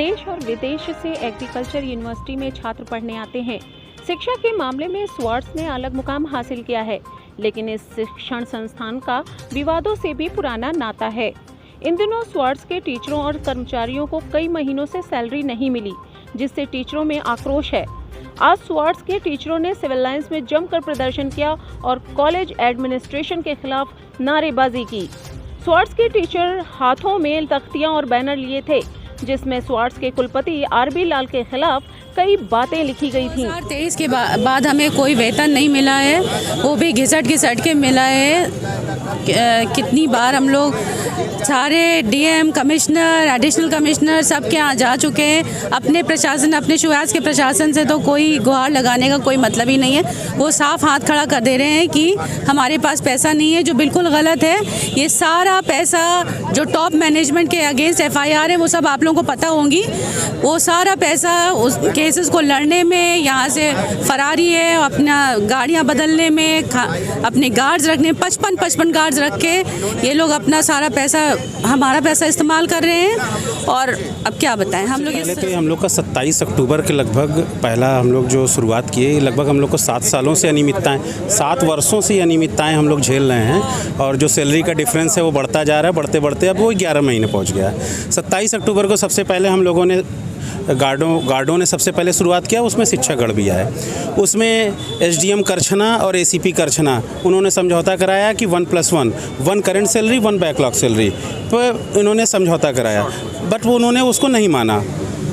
देश और विदेश से एग्रीकल्चर यूनिवर्सिटी में छात्र पढ़ने आते हैं। शिक्षा के मामले में स्वार्ट्स ने अलग मुकाम हासिल किया है, लेकिन इस शिक्षण संस्थान का विवादों से भी पुराना नाता है। इन दिनों स्वार्ट्स के टीचरों और कर्मचारियों को कई महीनों से सैलरी नहीं मिली, जिससे टीचरों में आक्रोश है। आज स्वार्ट्स के टीचरों ने सिविल लाइंस में जमकर प्रदर्शन किया और कॉलेज एडमिनिस्ट्रेशन के खिलाफ नारेबाजी की। स्वार्ट्स के टीचर हाथों में तख्तियां और बैनर लिए थे, जिसमें स्वार्ट्स के कुलपति आरबी लाल के खिलाफ कई बातें लिखी गई थीं। 2023 के बाद हमें कोई वेतन नहीं मिला है, वो भी घिसट के मिला है। कितनी बार हम लोग सारे डीएम, कमिश्नर, एडिशनल कमिश्नर सबके यहाँ जा चुके हैं। अपने प्रशासन, अपने शुआस के प्रशासन से तो कोई गुहार लगाने का कोई मतलब ही नहीं है। वो साफ हाथ खड़ा कर दे रहे हैं कि हमारे पास पैसा नहीं है, जो बिल्कुल गलत है। ये सारा पैसा जो टॉप मैनेजमेंट के अगेंस्ट एफआईआर है, वो सब आप लोगों को पता होंगी। वो सारा पैसा उस केसेस को लड़ने में, यहाँ से फरारी है, अपना गाड़ियाँ बदलने में, अपने गार्ड्स रखने, 55 गार्ड्स रख के ये लोग अपना सारा पैसा, हमारा पैसा इस्तेमाल कर रहे हैं। और अब क्या बताएं, हम लोग पहले तो हम लोग का 27 अक्टूबर के लगभग पहला हम लोग जो शुरुआत किए, लगभग हम लोग को 7 सालों से अनियमितताएं, 7 वर्षों से अनियमितताएं हम लोग झेल रहे हैं। और जो सैलरी का डिफरेंस है वो बढ़ता जा रहा है, बढ़ते बढ़ते अब वो 11 महीने पहुंच गया है। 27 अक्टूबर को सबसे पहले हम लोगों ने गार्डों ने सबसे पहले शुरुआत किया, उसमें शिक्षा गढ़ भी है। उसमें एसडीएम करछना और एसीपी करछना उन्होंने समझौता कराया कि 1+1 करंट सैलरी, 1 बैकलॉग सैलरी, तो इन्होंने समझौता कराया, बट वो उन्होंने उसको नहीं माना।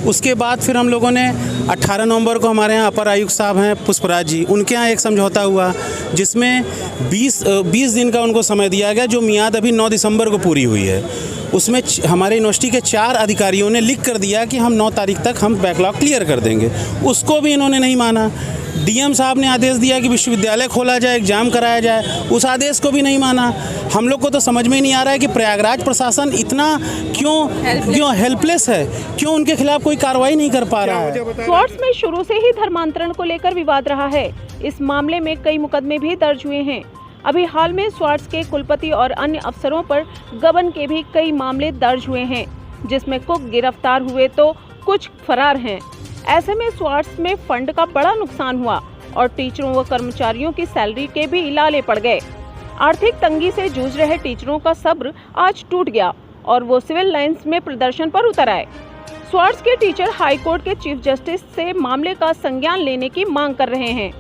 उसके बाद फिर हम लोगों ने 18 नवंबर को हमारे यहाँ अपर आयुक्त साहब हैं पुष्पराज जी, उनके यहाँ एक समझौता हुआ, जिसमें 20 दिन का उनको समय दिया गया, जो मियाद अभी 9 दिसंबर को पूरी हुई है। उसमें हमारे यूनिवर्सिटी के 4 अधिकारियों ने लिख कर दिया कि हम 9 तारीख तक हम बैकलॉग क्लियर कर देंगे। उसको भी इन्होंने नहीं माना। डीएम साहब ने आदेश दिया कि विश्वविद्यालय खोला जाए, एग्जाम कराया जाए, उस आदेश को भी नहीं माना। हम लोग को तो समझ में ही नहीं आ रहा है कि प्रयागराज प्रशासन इतना क्यों हेल्पलेस है, क्यों उनके खिलाफ कोई कार्रवाई नहीं कर पा रहा है। स्वार्ट्स में शुरू से ही धर्मांतरण को लेकर विवाद रहा है। इस मामले में कई मुकदमे भी दर्ज हुए हैं। अभी हाल में स्वार्ट्स के कुलपति और अन्य अफसरों पर गबन के भी कई मामले दर्ज हुए हैं, जिसमें कुछ गिरफ्तार हुए तो कुछ फरार हैं। ऐसे में स्वार्ट्स में फंड का बड़ा नुकसान हुआ और टीचरों व कर्मचारियों की सैलरी के भी लाले पड़ गए। आर्थिक तंगी से जूझ रहे टीचरों का सब्र आज टूट गया और वो सिविल लाइंस में प्रदर्शन पर उतर आए। स्वार्ट्स के टीचर हाईकोर्ट के चीफ जस्टिस से मामले का संज्ञान लेने की मांग कर रहे हैं।